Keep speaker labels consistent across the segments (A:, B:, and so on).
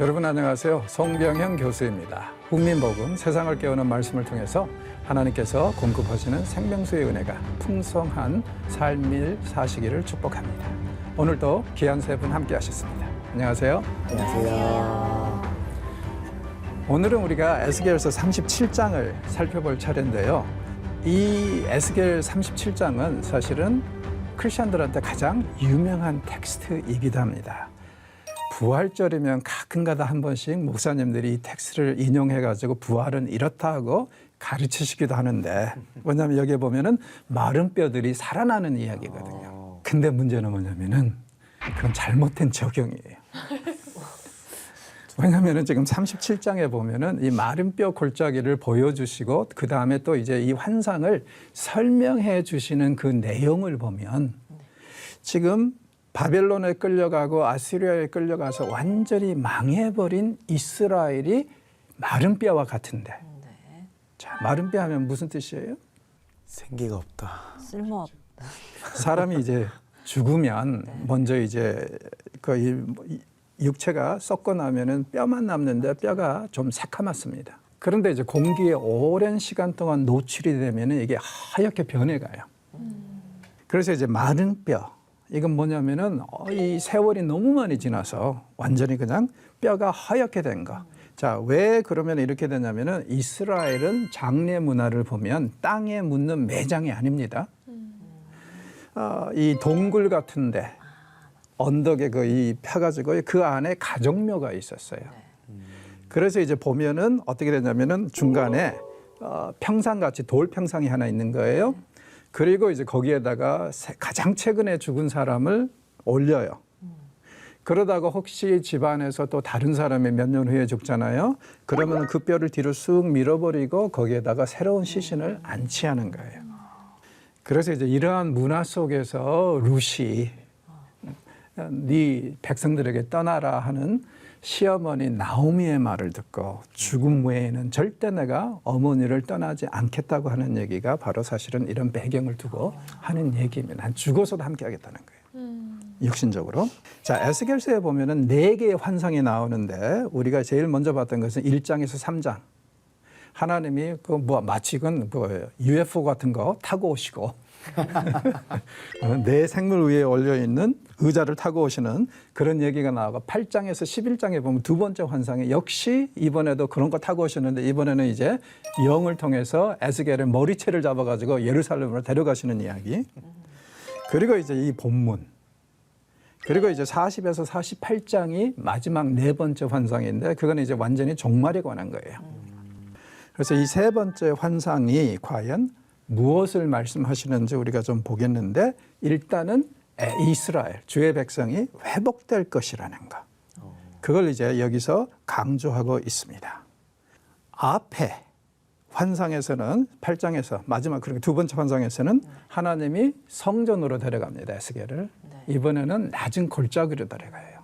A: 여러분 안녕하세요. 송병현 교수입니다. 국민복음 세상을 깨우는 말씀을 통해서 하나님께서 공급하시는 생명수의 은혜가 풍성한 삶을 사시기를 축복합니다. 오늘도 귀한 세 분 함께 하셨습니다. 안녕하세요.
B: 안녕하세요.
A: 오늘은 우리가 에스겔서 37장을 살펴볼 차례인데요. 이 에스겔 37장은 사실은 크리스천들한테 가장 유명한 텍스트이기도 합니다. 부활절이면 가끔가다 한 번씩 목사님들이 이 텍스트를 인용해가지고 부활은 이렇다 하고 가르치시기도 하는데, 왜냐하면 여기에 보면은 마른 뼈들이 살아나는 이야기거든요. 근데 문제는 뭐냐면은 그건 잘못된 적용이에요. 왜냐하면은 지금 37장에 보면은 이 마른 뼈 골짜기를 보여주시고 그 다음에 또 이제 이 환상을 설명해 주시는 그 내용을 보면 지금 바벨론에 끌려가고 아시리아에 끌려가서 완전히 망해버린 이스라엘이 마른 뼈와 같은데, 자, 마른 뼈 하면 무슨 뜻이에요?
B: 생기가 없다.
C: 쓸모없다.
A: 사람이 이제 죽으면 먼저 이제 그 육체가 썩고 나면은 뼈만 남는데 뼈가 좀 새카맣습니다. 그런데 이제 공기에 오랜 시간 동안 노출이 되면은 이게 하얗게 변해가요. 그래서 이제 마른 뼈, 이건 뭐냐면은 이 세월이 너무 많이 지나서 완전히 그냥 뼈가 하얗게 된 거. 자, 왜 그러면 이렇게 되냐면은 이스라엘은 장례 문화를 보면 땅에 묻는 매장이 아닙니다. 이 동굴 같은데 언덕에 이 펴가지고 그 안에 가족묘가 있었어요. 그래서 이제 보면은 어떻게 되냐면은 중간에 평상같이 돌 평상이 하나 있는 거예요. 그리고 이제 거기에다가 가장 최근에 죽은 사람을 올려요. 그러다가 혹시 집안에서 또 다른 사람이 몇 년 후에 죽잖아요. 그러면 그 뼈를 뒤로 쑥 밀어버리고 거기에다가 새로운 시신을 안치하는 거예요. 그래서 이제 이러한 문화 속에서 룻이 네 백성들에게 떠나라 하는 시어머니 나오미의 말을 듣고 죽음 외에는 절대 내가 어머니를 떠나지 않겠다고 하는 얘기가 바로 사실은 이런 배경을 두고 하는 얘기입니다. 난 죽어서도 함께 하겠다는 거예요. 육신적으로. 자, 에스겔서에 보면은 4개의 환상이 나오는데 우리가 제일 먼저 봤던 것은 1장에서 3장. 하나님이 마치 이건 뭐예요? UFO 같은 거 타고 오시고 내 생물 위에 올려있는 의자를 타고 오시는 그런 얘기가 나오고 8장에서 11장에 보면 두 번째 환상에 역시 이번에도 그런 거 타고 오셨는데 이번에는 이제 영을 통해서 에스겔의 머리채를 잡아가지고 예루살렘으로 데려가시는 이야기. 그리고 이제 이 본문. 그리고 이제 40에서 48장이 마지막 4번째 환상인데 그건 이제 완전히 종말에 관한 거예요. 그래서 이 3번째 환상이 과연 무엇을 말씀하시는지 우리가 좀 보겠는데 일단은 이스라엘, 주의 백성이 회복될 것이라는 것. 그걸 이제 여기서 강조하고 있습니다. 앞에 환상에서는 8장에서 마지막 그리고 두 번째 환상에서는 하나님이 성전으로 데려갑니다. 에스겔을. 이번에는 낮은 골짜기로 데려가요.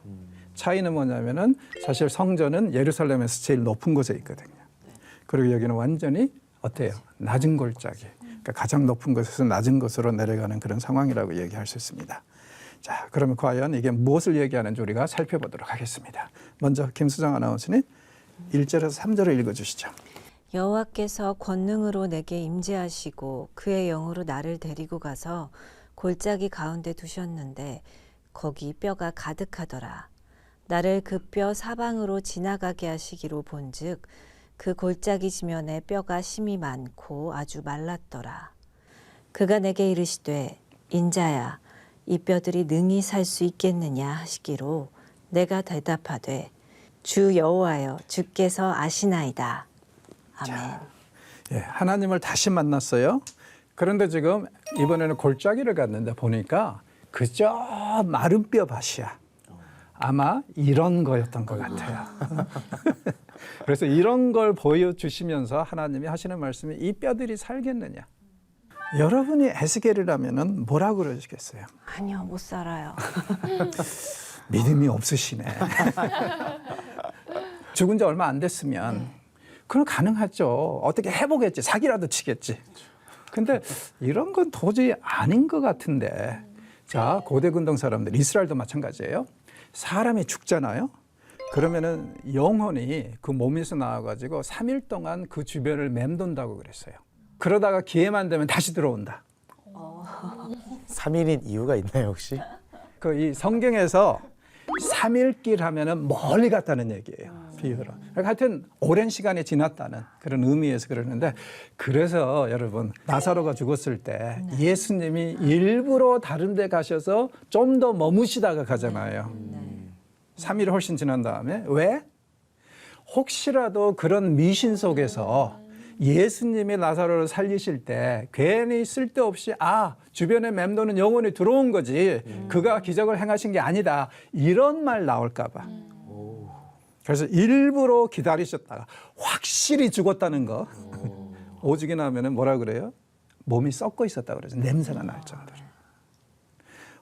A: 차이는 뭐냐면은 사실 성전은 예루살렘에서 제일 높은 곳에 있거든요. 그리고 여기는 완전히 어때요? 낮은 골짜기. 그러니까 가장 높은 곳에서 낮은 곳으로 내려가는 그런 상황이라고 얘기할 수 있습니다. 자, 그러면 과연 이게 무엇을 얘기하는지 우리가 살펴보도록 하겠습니다. 먼저 김수정 아나운서님 1절에서 3절을 읽어주시죠.
C: 여호와께서 권능으로 내게 임재하시고 그의 영으로 나를 데리고 가서 골짜기 가운데 두셨는데 거기 뼈가 가득하더라. 나를 그 뼈 사방으로 지나가게 하시기로 본즉 그 골짜기 지면에 뼈가 심이 많고 아주 말랐더라. 그가 내게 이르시되 인자야 이 뼈들이 능히 살 수 있겠느냐 하시기로 내가 대답하되 주 여호와여 주께서 아시나이다. 아멘.
A: 자, 예, 하나님을 다시 만났어요. 그런데 지금 이번에는 골짜기를 갔는데 보니까 그저 마른 뼈 밭이야. 아마 이런 거였던 것 같아요. 그래서 이런 걸 보여주시면서 하나님이 하시는 말씀이 이 뼈들이 살겠느냐. 여러분이 에스겔이라면 뭐라고 그러시겠어요?
C: 아니요, 못 살아요.
A: 믿음이 없으시네. 죽은 지 얼마 안 됐으면 그럼 가능하죠. 어떻게 해보겠지. 사기라도 치겠지. 근데 이런 건 도저히 아닌 것 같은데. 자, 고대 근동 사람들, 이스라엘도 마찬가지예요. 사람이 죽잖아요. 그러면은 영혼이 그 몸에서 나와가지고 3일 동안 그 주변을 맴돈다고 그랬어요. 그러다가 기회만 되면 다시 들어온다.
B: 3일인 이유가 있나요 혹시?
A: 그 이 성경에서 3일길 하면은 멀리 갔다는 얘기예요. 비유로. 그러니까 하여튼 오랜 시간이 지났다는 그런 의미에서 그러는데, 그래서 여러분 나사로가 죽었을 때 예수님이 일부러 다른 데 가셔서 좀 더 머무시다가 가잖아요. 3일이 훨씬 지난 다음에. 왜? 혹시라도 그런 미신 속에서 예수님이 나사로를 살리실 때 괜히 쓸데없이 주변에 맴도는 영혼이 들어온 거지 그가 기적을 행하신 게 아니다, 이런 말 나올까 봐. 그래서 일부러 기다리셨다가 확실히 죽었다는 거. 오죽이 나면은 뭐라 그래요? 몸이 썩고 있었다 그러죠. 냄새가 날 정도로.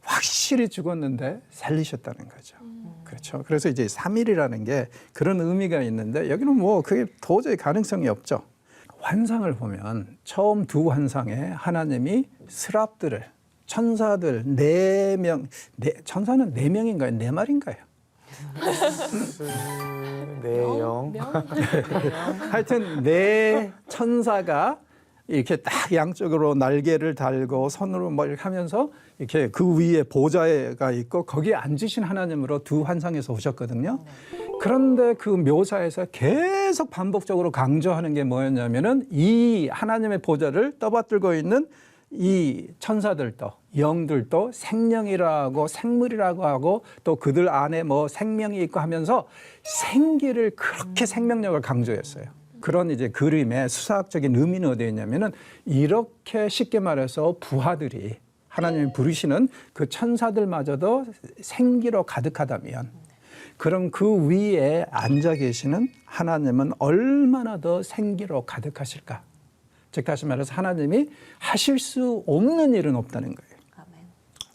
A: 확실히 죽었는데 살리셨다는 거죠. 그렇죠. 그래서 이제 3일이라는 게 그런 의미가 있는데, 여기는 뭐 그게 도저히 가능성이 없죠. 환상을 보면 처음 두 환상에 하나님이 스랍들을, 천사들 4명, 천사는 4명인가요? 4마리인가요?
B: 내용.
A: 하여튼 4천사가 이렇게 딱 양쪽으로 날개를 달고 손으로 뭐 이렇게 하면서 이렇게 그 위에 보좌가 있고 거기에 앉으신 하나님으로 두 환상에서 오셨거든요. 그런데 그 묘사에서 계속 반복적으로 강조하는 게 뭐였냐면은 이 하나님의 보좌를 떠받들고 있는 이 천사들도 영들도 생명이라고 생물이라고 하고 또 그들 안에 뭐 생명이 있고 하면서 생기를 그렇게 생명력을 강조했어요. 그런 이제 그림의 수사학적인 의미는 어디에 있냐면은, 이렇게 쉽게 말해서 부하들이 하나님이 부르시는 그 천사들마저도 생기로 가득하다면, 그럼 그 위에 앉아 계시는 하나님은 얼마나 더 생기로 가득하실까? 즉 다시 말해서 하나님이 하실 수 없는 일은 없다는 거예요.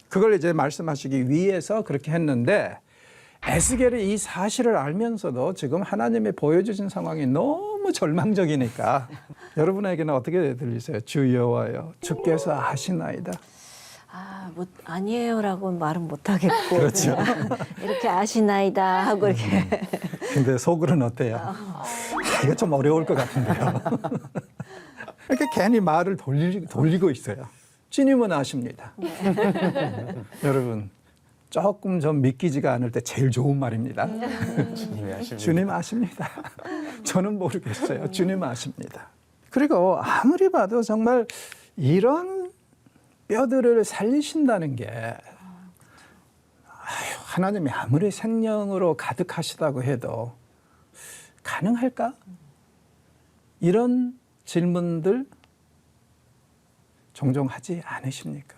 A: 그걸 이제 말씀하시기 위해서 그렇게 했는데, 에스겔이 이 사실을 알면서도 지금 하나님이 보여주신 상황이 너무 절망적이니까 여러분에게는 어떻게 들리세요? 주 여호와여, 주께서 아시나이다.
C: 아니에요라고 말은 못 하겠고.
A: 그렇죠.
C: 이렇게 아시나이다 하고 이렇게.
A: 근데 속으로는 어때요? 이거 좀 어려울 것 같은데요. 이렇게 괜히 말을 돌리고 있어요. 주님은 아십니다. 여러분, 조금 좀 믿기지가 않을 때 제일 좋은 말입니다.
B: 주님이 아십니다.
A: 주님 아십니다. 저는 모르겠어요. 주님 아십니다. 그리고 아무리 봐도 정말 이런 뼈들을 살리신다는 게, 하나님이 아무리 생명으로 가득하시다고 해도 가능할까? 이런 질문들 종종 하지 않으십니까?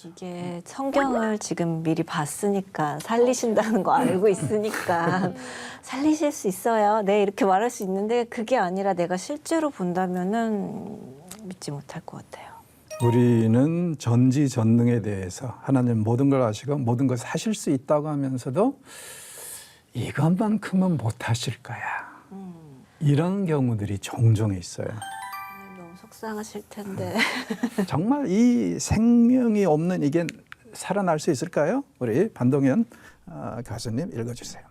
C: 이게 성경을 지금 미리 봤으니까, 살리신다는 거 알고 있으니까 살리실 수 있어요. 네, 이렇게 말할 수 있는데, 그게 아니라 내가 실제로 본다면은 믿지 못할 것 같아요.
A: 우리는 전지전능에 대해서 하나님 모든 걸 아시고 모든 것을 하실 수 있다고 하면서도 이것만큼은 못하실 거야. 이런 경우들이 종종 있어요.
C: 너무 속상하실 텐데.
A: 정말 이 생명이 없는 이게 살아날 수 있을까요? 우리 반동현 교수님 읽어주세요.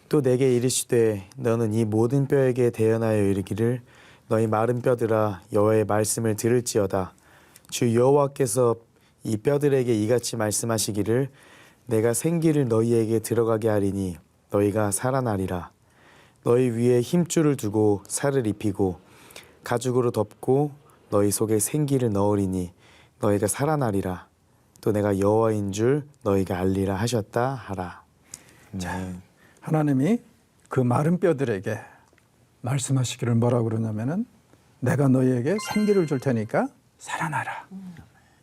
B: 또 내게 이르시되 너는 이 모든 뼈에게 대언하여 이르기를 너희 마른 뼈들아 여호와의 말씀을 들을지어다. 주 여호와께서 이 뼈들에게 이같이 말씀하시기를 내가 생기를 너희에게 들어가게 하리니 너희가 살아나리라. 너희 위에 힘줄을 두고 살을 입히고 가죽으로 덮고 너희 속에 생기를 넣으리니 너희가 살아나리라. 또 내가 여호와인 줄 너희가 알리라 하셨다 하라.
A: 자, 하나님이 그 마른 뼈들에게 말씀하시기를 뭐라고 그러냐면은 내가 너희에게 생기를 줄 테니까 살아나라.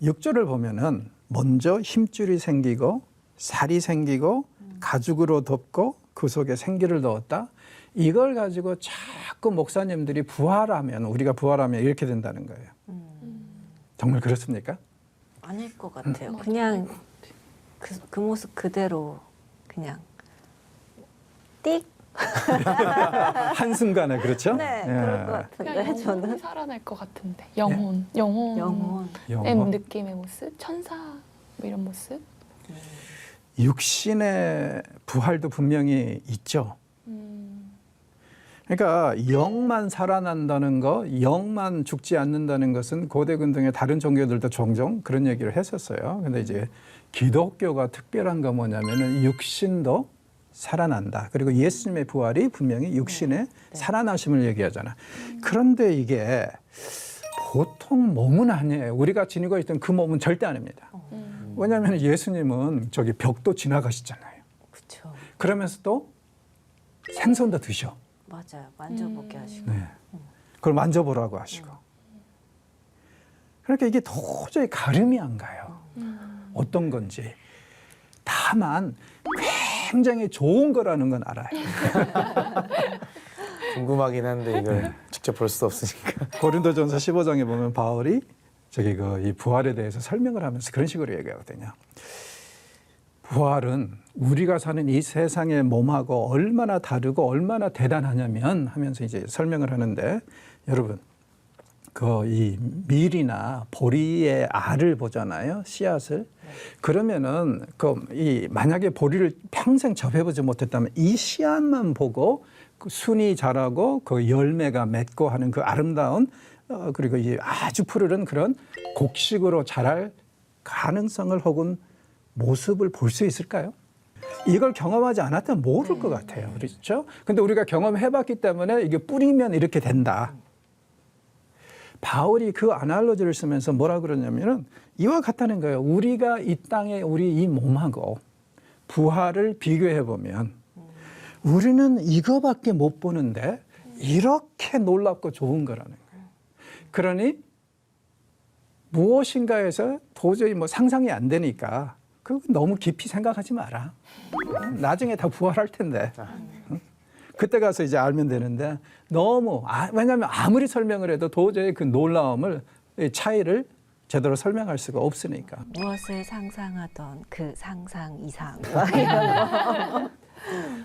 A: 6절을 보면은 먼저 힘줄이 생기고 살이 생기고 가죽으로 덮고 그 속에 생기를 넣었다. 이걸 가지고 자꾸 목사님들이 부활하면, 우리가 부활하면 이렇게 된다는 거예요. 정말 그렇습니까?
C: 아닐 것 같아요. 그냥 그 모습 그대로 그냥 띡.
A: 한순간에 그렇죠?
C: 네, 그럴 것 같은데
D: 영혼이
C: 저는.
D: 살아날 것 같은데 영혼의
A: 영혼.
D: 느낌의 모습, 천사 뭐 이런 모습.
A: 육신의 부활도 분명히 있죠. 그러니까 영만 살아난다는 거, 영만 죽지 않는다는 것은 고대 근동의 다른 종교들도 종종 그런 얘기를 했었어요. 근데 이제 기독교가 특별한 거 뭐냐면은 육신도 살아난다. 그리고 예수님의 부활이 분명히 육신의 살아나심을 얘기하잖아. 그런데 이게 보통 몸은 아니에요. 우리가 지니고 있던 그 몸은 절대 아닙니다. 왜냐하면 예수님은 저기 벽도 지나가시잖아요.
C: 그렇죠.
A: 그러면서도 생선도 드셔.
C: 맞아요. 만져보게 하시고.
A: 네. 그걸 만져보라고 하시고. 그러니까 이게 도저히 가름이 안 가요. 어떤 건지. 다만 굉장히 좋은 거라는 건 알아요.
B: 궁금하긴 한데 이걸 직접 볼 수 없으니까.
A: 고린도전서 15장에 보면 바울이 저기 이 부활에 대해서 설명을 하면서 그런 식으로 얘기하거든요. 부활은 우리가 사는 이 세상의 몸하고 얼마나 다르고 얼마나 대단하냐면 하면서 이제 설명을 하는데 여러분 그 이 밀이나 보리의 알을 보잖아요. 씨앗을. 그러면은 이 만약에 보리를 평생 접해보지 못했다면 이 씨앗만 보고 그 순이 자라고 그 열매가 맺고 하는 그 아름다운 그리고 이 아주 푸르른 그런 곡식으로 자랄 가능성을 혹은 모습을 볼 수 있을까요? 이걸 경험하지 않았다면 모를 것 같아요. 그렇죠? 근데 우리가 경험해봤기 때문에 이게 뿌리면 이렇게 된다. 바울이 그 아날로지를 쓰면서 뭐라 그러냐면은 이와 같다는 거예요. 우리가 이 땅에 우리 이 몸하고 부활을 비교해 보면 우리는 이거밖에 못 보는데 이렇게 놀랍고 좋은 거라는 거예요. 그러니 무엇인가에서 도저히 뭐 상상이 안 되니까 그 너무 깊이 생각하지 마라. 나중에 다 부활할 텐데. 그때 가서 이제 알면 되는데 너무 왜냐하면 아무리 설명을 해도 도저히 그 놀라움을 차이를 제대로 설명할 수가 없으니까.
C: 무엇을 상상하던 그 상상 이상.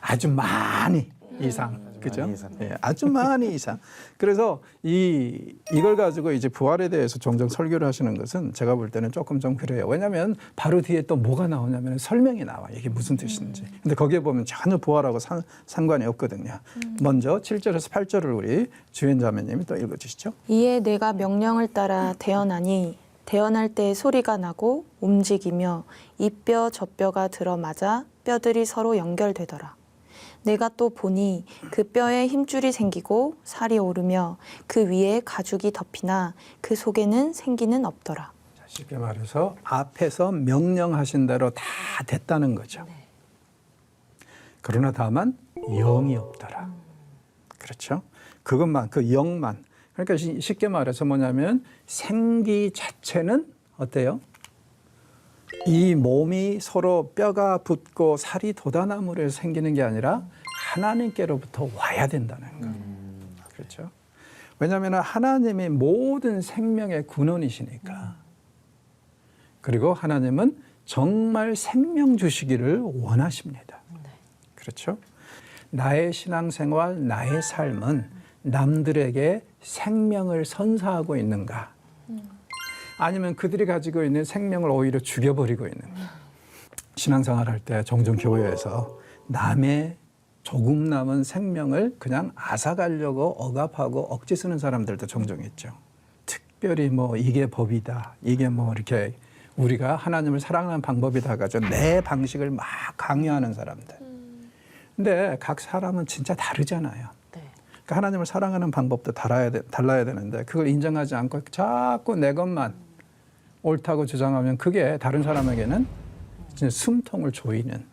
A: 아주 많이 이상, 그죠?
B: 많이 이상.
A: 예, 아주 많이 이상. 그래서 이걸 가지고 이제 부활에 대해서 종종 설교를 하시는 것은 제가 볼 때는 조금 좀 그래요. 왜냐하면 바로 뒤에 또 뭐가 나오냐면 설명이 나와. 이게 무슨 뜻인지. 근데 거기에 보면 전혀 부활하고 상관이 없거든요. 먼저 7절에서 8절을 우리 주연 자매님이 또 읽어주시죠.
E: 이에 내가 명령을 따라 태어나니 태어날 때 소리가 나고 움직이며 이 뼈 저 뼈가 들어맞아 뼈들이 서로 연결되더라. 내가 또 보니 그 뼈에 힘줄이 생기고 살이 오르며 그 위에 가죽이 덮이나 그 속에는 생기는 없더라.
A: 쉽게 말해서 앞에서 명령하신 대로 다 됐다는 거죠. 그러나 다만 영이 없더라. 그렇죠? 그것만, 그 영만. 그러니까 쉽게 말해서 뭐냐면 생기 자체는 어때요? 이 몸이 서로 뼈가 붙고 살이 돋아남으로 해서 생기는 게 아니라 하나님께로부터 와야 된다는 거예요. 그렇죠? 왜냐하면 하나님이 모든 생명의 근원이시니까. 그리고 하나님은 정말 생명 주시기를 원하십니다. 그렇죠? 나의 신앙생활, 나의 삶은 남들에게 생명을 선사하고 있는가? 아니면 그들이 가지고 있는 생명을 오히려 죽여버리고 있는가? 신앙생활 할 때 종종 교회에서 남의 조금 남은 생명을 그냥 앗아가려고 억압하고 억지 쓰는 사람들도 종종 있죠. 특별히 뭐 이게 법이다. 이게 뭐 이렇게 우리가 하나님을 사랑하는 방법이다 가지고 내 방식을 막 강요하는 사람들. 근데 각 사람은 진짜 다르잖아요. 그러니까 하나님을 사랑하는 방법도 달라야 되는데 그걸 인정하지 않고 자꾸 내 것만 옳다고 주장하면 그게 다른 사람에게는 진짜 숨통을 조이는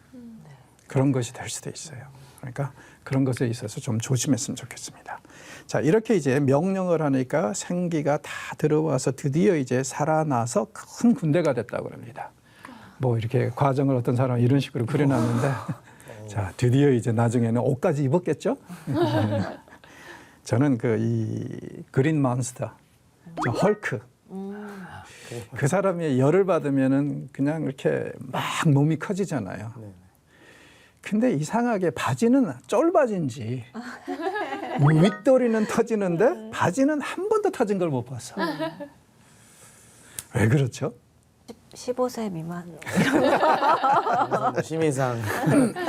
A: 그런 것이 될 수도 있어요. 그러니까 그런 것에 있어서 좀 조심했으면 좋겠습니다. 자, 이렇게 이제 명령을 하니까 생기가 다 들어와서 드디어 이제 살아나서 큰 군대가 됐다고 합니다. 뭐 이렇게 과정을 어떤 사람은 이런 식으로 그려놨는데 자, 드디어 이제 나중에는 옷까지 입었겠죠? 저는 이 그린 몬스터, 저 헐크. 그 사람이 열을 받으면은 그냥 이렇게 막 몸이 커지잖아요. 근데 이상하게 바지는 쫄바지인지 윗도리는 터지는데 바지는 한 번도 터진 걸 못 봤어. 왜 그렇죠?
C: 15세 미만.
B: 뭐 심의상,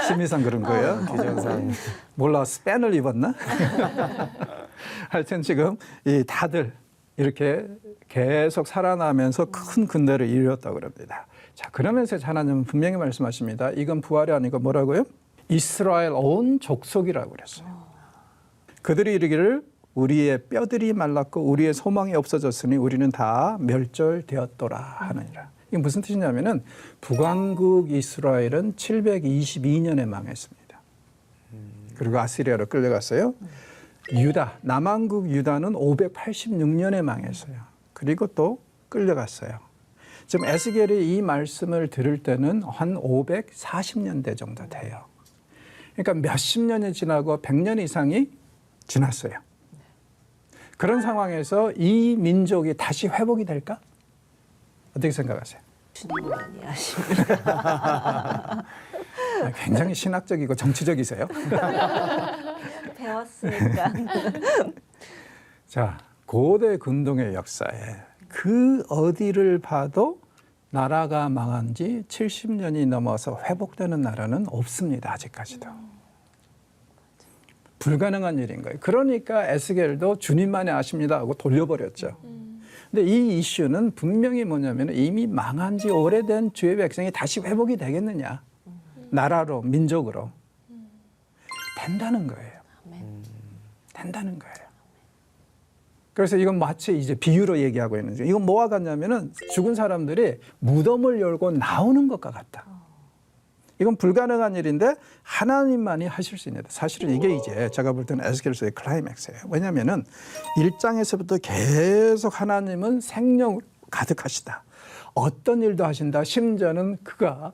A: 심의상 그런 거예요.
B: 규정상.
A: 몰라 스팬을 입었나? 하여튼 지금 이 다들 이렇게 계속 살아나면서 큰 근대를 이루었다고 그럽니다. 자, 그러면서 하나님은 분명히 말씀하십니다. 이건 부활이 아니고 뭐라고요? 이스라엘 온 족속이라고 그랬어요. 그들이 이르기를 우리의 뼈들이 말랐고 우리의 소망이 없어졌으니 우리는 다 멸절되었더라 하느니라. 이게 무슨 뜻이냐면은 북왕국 이스라엘은 722년에 망했습니다. 그리고 아시리아로 끌려갔어요. 유다, 남왕국 유다는 586년에 망했어요. 그리고 또 끌려갔어요. 지금 에스겔이 이 말씀을 들을 때는 한 540년대 정도 돼요. 그러니까 몇십 년이 지나고 100년 이상이 지났어요. 그런 상황에서 이 민족이 다시 회복이 될까? 어떻게 생각하세요?
C: 주님은 아니하십니다.
A: 굉장히 신학적이고 정치적이세요.
C: 배웠으니까.
A: 자, 고대 근동의 역사에 그 어디를 봐도 나라가 망한 지 70년이 넘어서 회복되는 나라는 없습니다. 아직까지도. 불가능한 일인 거예요. 그러니까 에스겔도 주님만이 아십니다 하고 돌려버렸죠. 근데 이 이슈는 분명히 뭐냐면 이미 망한 지 오래된 주의 백성이 다시 회복이 되겠느냐. 나라로, 민족으로. 된다는 거예요. 된다는 거예요. 그래서 이건 마치 이제 비유로 얘기하고 있는 거죠. 이건 뭐와 같냐면은 죽은 사람들이 무덤을 열고 나오는 것과 같다. 이건 불가능한 일인데 하나님만이 하실 수 있는데 사실은 이게 이제 제가 볼 때는 에스겔서의 클라이맥스예요. 왜냐하면은 1장에서부터 계속 하나님은 생명 가득하시다. 어떤 일도 하신다. 심지어는 그가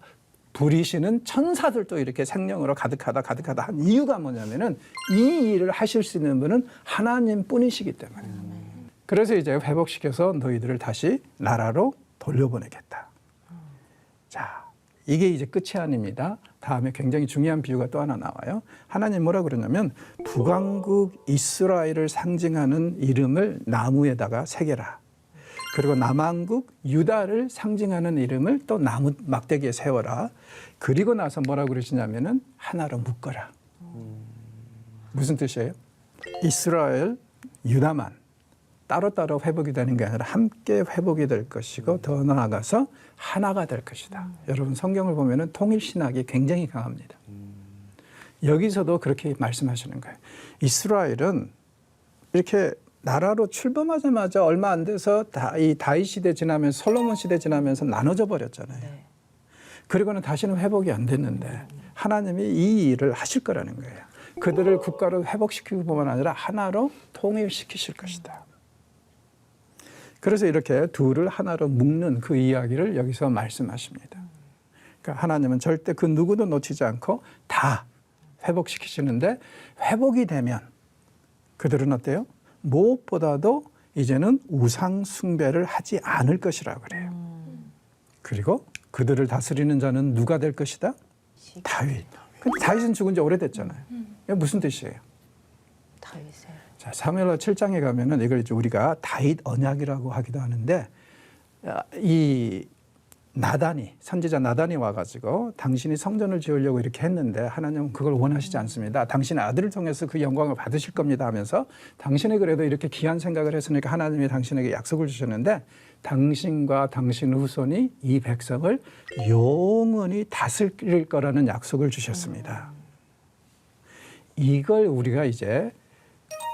A: 부리시는 천사들도 이렇게 생명으로 가득하다 한 이유가 뭐냐면은 이 일을 하실 수 있는 분은 하나님 뿐이시기 때문에. 그래서 이제 회복시켜서 너희들을 다시 나라로 돌려보내겠다. 자, 이게 이제 끝이 아닙니다. 다음에 굉장히 중요한 비유가 또 하나 나와요. 하나님 뭐라 그러냐면 북왕국 이스라엘을 상징하는 이름을 나무에다가 새겨라. 그리고 남왕국 유다를 상징하는 이름을 또 나무 막대기에 세워라. 그리고 나서 뭐라 그러시냐면은 하나로 묶어라. 무슨 뜻이에요? 이스라엘, 유다만 따로따로 회복이 되는 게 아니라 함께 회복이 될 것이고 더 나아가서 하나가 될 것이다. 여러분 성경을 보면은 통일 신학이 굉장히 강합니다. 여기서도 그렇게 말씀하시는 거예요. 이스라엘은 이렇게 나라로 출범하자마자 얼마 안 돼서 이 다윗 시대 지나면서 솔로몬 시대 지나면서 나눠져 버렸잖아요.
C: 네.
A: 그리고는 다시는 회복이 안 됐는데 하나님이 이 일을 하실 거라는 거예요. 그들을 국가로 회복시키고 뿐만 아니라 하나로 통일시키실 것이다. 그래서 이렇게 둘을 하나로 묶는 그 이야기를 여기서 말씀하십니다. 그러니까 하나님은 절대 그 누구도 놓치지 않고 다 회복시키시는데 회복이 되면 그들은 어때요? 무엇보다도 이제는 우상 숭배를 하지 않을 것이라고 그래요. 그리고 그들을 다스리는 자는 누가 될 것이다? 다윗. 근데 다윗은 죽은 지 오래됐잖아요. 이게 무슨 뜻이에요?
C: 다윗의
A: 자, 사무엘하 7장에 가면은 이걸 이제 우리가 다윗 언약이라고 하기도 하는데 이 나단이 선지자 나단이 와가지고 당신이 성전을 지으려고 이렇게 했는데 하나님은 그걸 원하시지 않습니다. 당신의 아들을 통해서 그 영광을 받으실 겁니다 하면서 당신이 그래도 이렇게 귀한 생각을 했으니까 하나님이 당신에게 약속을 주셨는데 당신과 당신 후손이 이 백성을 영원히 다스릴 거라는 약속을 주셨습니다. 이걸 우리가 이제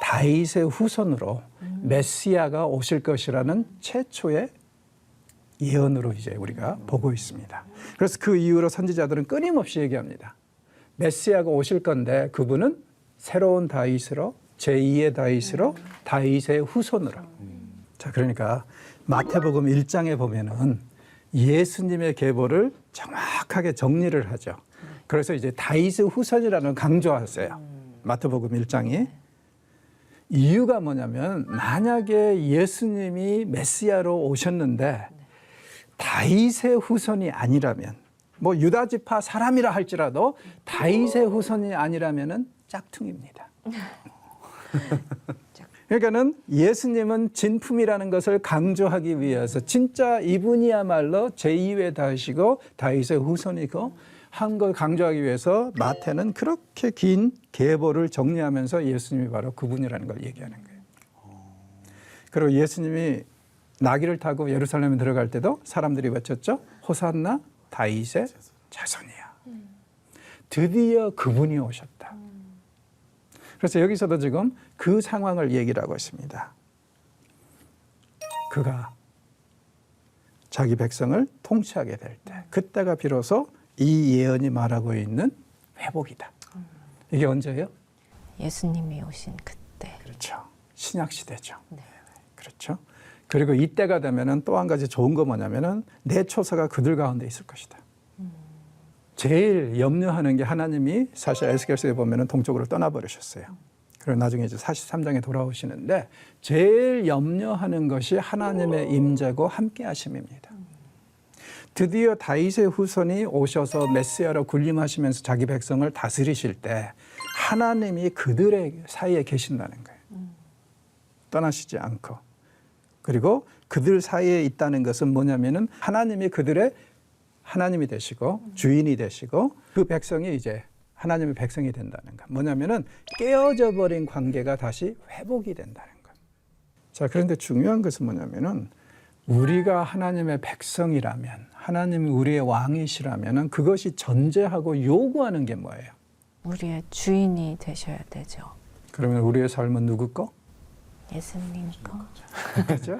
A: 다윗의 후손으로 메시아가 오실 것이라는 최초의 예언으로 이제 우리가 보고 있습니다. 그래서 그 이후로 선지자들은 끊임없이 얘기합니다. 메시아가 오실 건데 그분은 새로운 다윗으로 제2의 다윗으로 다윗의 후손으로. 자, 그러니까 마태복음 1장에 보면은 예수님의 계보를 정확하게 정리를 하죠. 그래서 이제 다윗의 후손이라는 걸 강조하세요. 마태복음 1장이. 이유가 뭐냐면 만약에 예수님이 메시아로 오셨는데 다윗의 후손이 아니라면 뭐 유다 지파 사람이라 할지라도 다윗의 후손이 아니라면은 짝퉁입니다. 그러니까는 예수님은 진품이라는 것을 강조하기 위해서 진짜 이분이야말로 제2의 다윗이고 다윗의 후손이고 한 걸 강조하기 위해서 마태는 그렇게 긴 계보를 정리하면서 예수님이 바로 그분이라는 걸 얘기하는 거예요. 그리고 예수님이 나귀를 타고 예루살렘에 들어갈 때도 사람들이 외쳤죠. 호산나 다윗의 자손이야. 드디어 그분이 오셨다. 그래서 여기서도 지금 그 상황을 얘기를 하고 있습니다. 그가 자기 백성을 통치하게 될 때, 그때가 비로소 이 예언이 말하고 있는 회복이다. 이게 언제예요?
C: 예수님이 오신 그때.
A: 그렇죠. 신약 시대죠.
C: 네.
A: 그렇죠. 그리고 이때가 되면은 또 한 가지 좋은 거 뭐냐면은 내 초사가 그들 가운데 있을 것이다. 제일 염려하는 게 하나님이 사실 에스겔서에 보면은 동쪽으로 떠나버리셨어요. 그리고 나중에 이제 43장에 돌아오시는데 제일 염려하는 것이 하나님의 임재고 함께하심입니다. 드디어 다윗의 후손이 오셔서 메시아로 군림하시면서 자기 백성을 다스리실 때 하나님이 그들의 사이에 계신다는 거예요. 떠나시지 않고. 그리고 그들 사이에 있다는 것은 뭐냐면은 하나님이 그들의 하나님이 되시고 주인이 되시고 그 백성이 이제 하나님의 백성이 된다는 것. 뭐냐면은 깨어져 버린 관계가 다시 회복이 된다는 것. 자, 그런데 중요한 것은 뭐냐면은 우리가 하나님의 백성이라면 하나님이 우리의 왕이시라면은 그것이 전제하고 요구하는 게 뭐예요?
C: 우리의 주인이 되셔야 되죠.
A: 그러면 우리의 삶은 누구 거?
C: 예수님 거.
A: 그렇죠?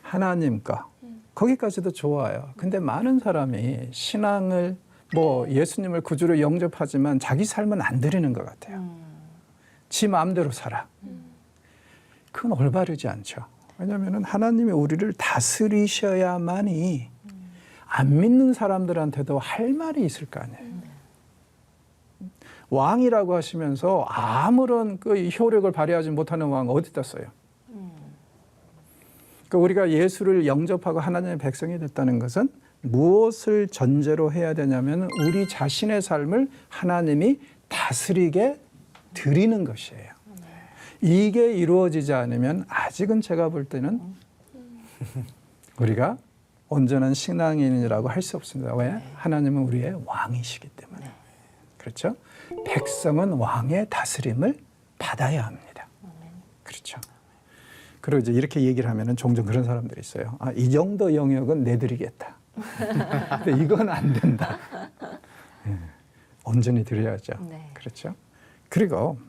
A: 하나님 거. 거기까지도 좋아요. 근데 많은 사람이 신앙을 뭐 예수님을 구주로 영접하지만 자기 삶은 안 드리는 것 같아요. 지 마음대로 살아. 그건 올바르지 않죠. 왜냐하면 하나님이 우리를 다스리셔야만이 안 믿는 사람들한테도 할 말이 있을 거 아니에요. 왕이라고 하시면서 아무런 그 효력을 발휘하지 못하는 왕 어디다 써요? 그러니까 우리가 예수를 영접하고 하나님의 백성이 됐다는 것은 무엇을 전제로 해야 되냐면 우리 자신의 삶을 하나님이 다스리게 드리는 것이에요. 이게 이루어지지 않으면 아직은 제가 볼 때는 우리가 온전한 신앙인이라고 할 수 없습니다. 왜? 하나님은 우리의 왕이시기 때문에. 그렇죠? 백성은 왕의 다스림을 받아야 합니다. 그렇죠? 그리고 이제 이렇게 얘기를 하면은 종종 그런 사람들이 있어요. 아, 이 정도 영역은 내드리겠다. 근데 이건 안 된다. 온전히 드려야죠.
C: 네.
A: 그렇죠? 그리고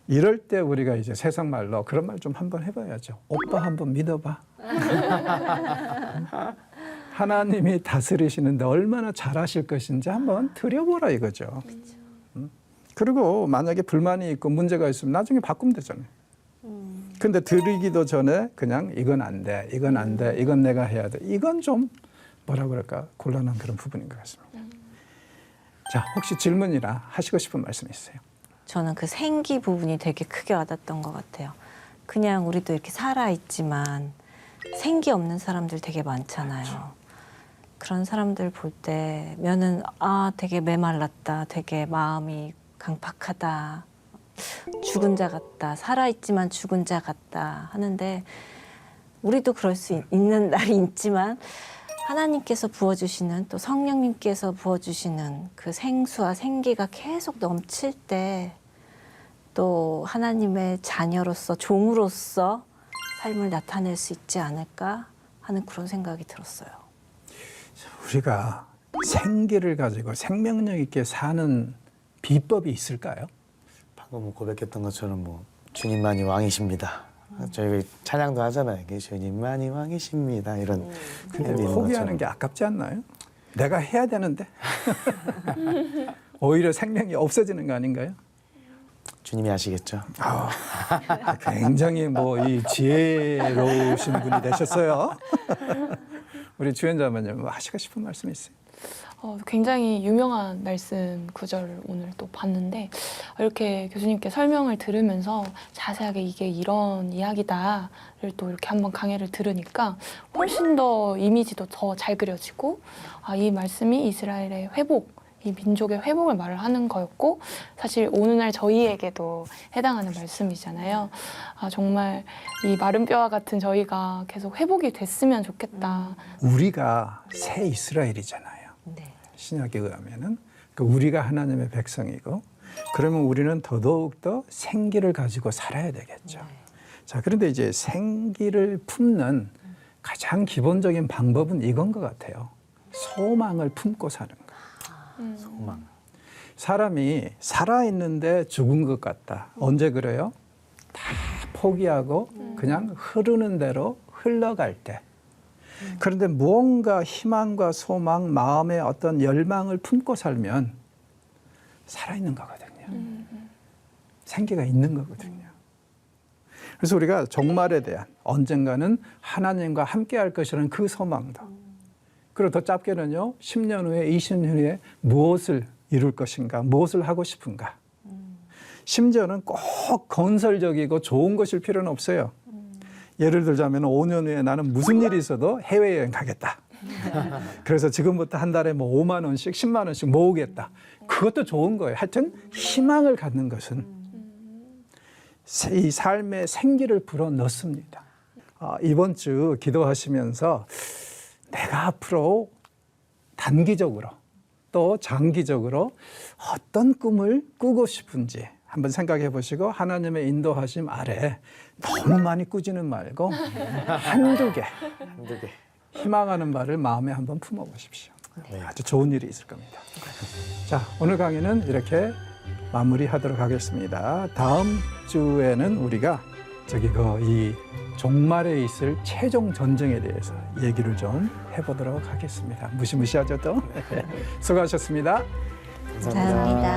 A: 이럴 때 우리가 이제 세상 말로 그런 말 좀 한번 해봐야죠. 오빠 한번 믿어봐. 하나님이 다스리시는데 얼마나 잘하실 것인지 한번 드려보라 이거죠. 그리고 만약에 불만이 있고 문제가 있으면 나중에 바꾸면 되잖아요. 근데 드리기도 전에 그냥 이건 안 돼, 이건 안 돼, 이건 내가 해야 돼. 이건 좀 뭐라 그럴까 곤란한 그런 부분인 것 같습니다. 자, 혹시 질문이나 하시고 싶은 말씀 있어요?
C: 저는 그 생기 부분이 되게 크게 와닿던 것 같아요. 그냥 우리도 이렇게 살아있지만 생기 없는 사람들 되게 많잖아요. 그런 사람들 볼 때면은 아 되게 메말랐다, 되게 마음이 강팍하다, 죽은 자 같다, 살아있지만 죽은 자 같다 하는데 우리도 그럴 수 있는 날이 있지만 하나님께서 부어주시는 또 성령님께서 부어주시는 그 생수와 생기가 계속 넘칠 때 또 하나님의 자녀로서 종으로서 삶을 나타낼 수 있지 않을까 하는 그런 생각이 들었어요.
A: 우리가 생기를 가지고 생명력 있게 사는 비법이 있을까요?
B: 방금 고백했던 것처럼 뭐 주님만이 왕이십니다. 저희 찬양도 하잖아요. 이게 주님만이 왕이십니다. 이런
A: 근데
B: 있는
A: 포기하는
B: 것처럼.
A: 게 아깝지 않나요? 내가 해야 되는데 오히려 생명이 없어지는 거 아닌가요?
B: 주님이 아시겠죠.
A: 굉장히 뭐 이 지혜로우신 분이 되셨어요. 우리 주연자분요, 뭐 하시고 싶은 말씀 있어요?
D: 굉장히 유명한 말씀 구절을 오늘 또 봤는데 이렇게 교수님께 설명을 들으면서 자세하게 이게 이런 이야기다를 또 이렇게 한번 강해를 들으니까 훨씬 더 이미지도 더 잘 그려지고 이 말씀이 이스라엘의 회복 이 민족의 회복을 말을 하는 거였고 사실 오늘날 저희에게도 해당하는 말씀이잖아요. 아, 정말 이 마른 뼈와 같은 저희가 계속 회복이 됐으면 좋겠다.
A: 우리가 새 이스라엘이잖아요.
C: 네.
A: 신약에 의하면은 우리가 하나님의 백성이고 그러면 우리는 더더욱더 생기를 가지고 살아야 되겠죠. 자, 그런데 이제 생기를 품는 가장 기본적인 방법은 이건 것 같아요. 소망을 품고 사는 거.
B: 소망.
A: 사람이 살아있는데 죽은 것 같다. 언제 그래요? 다 포기하고 그냥 흐르는 대로 흘러갈 때. 그런데 무언가 희망과 소망, 마음의 어떤 열망을 품고 살면 살아있는 거거든요. 생기가 있는 거거든요. 그래서 우리가 종말에 대한 언젠가는 하나님과 함께 할 것이라는 그 소망도. 그리고 더 짧게는요, 10년 후에, 20년 후에 무엇을 이룰 것인가, 무엇을 하고 싶은가. 심지어는 꼭 건설적이고 좋은 것일 필요는 없어요. 예를 들자면 5년 후에 나는 무슨 일이 있어도 해외여행 가겠다. 그래서 지금부터 한 달에 뭐 5만 원씩, 10만 원씩 모으겠다. 그것도 좋은 거예요. 하여튼 희망을 갖는 것은 이 삶의 생기를 불어넣습니다. 이번 주 기도하시면서 내가 앞으로 단기적으로 또 장기적으로 어떤 꿈을 꾸고 싶은지 한번 생각해 보시고 하나님의 인도하심 아래 너무 많이 꾸지는 말고 한두 개 희망하는 바를 마음에 한번 품어 보십시오. 아주 좋은 일이 있을 겁니다. 자, 오늘 강의는 이렇게 마무리하도록 하겠습니다. 다음 주에는 우리가 이 종말에 있을 최종 전쟁에 대해서 얘기를 좀 해보도록 하겠습니다. 무시무시하죠 또? 수고하셨습니다.
B: 감사합니다.
C: 감사합니다.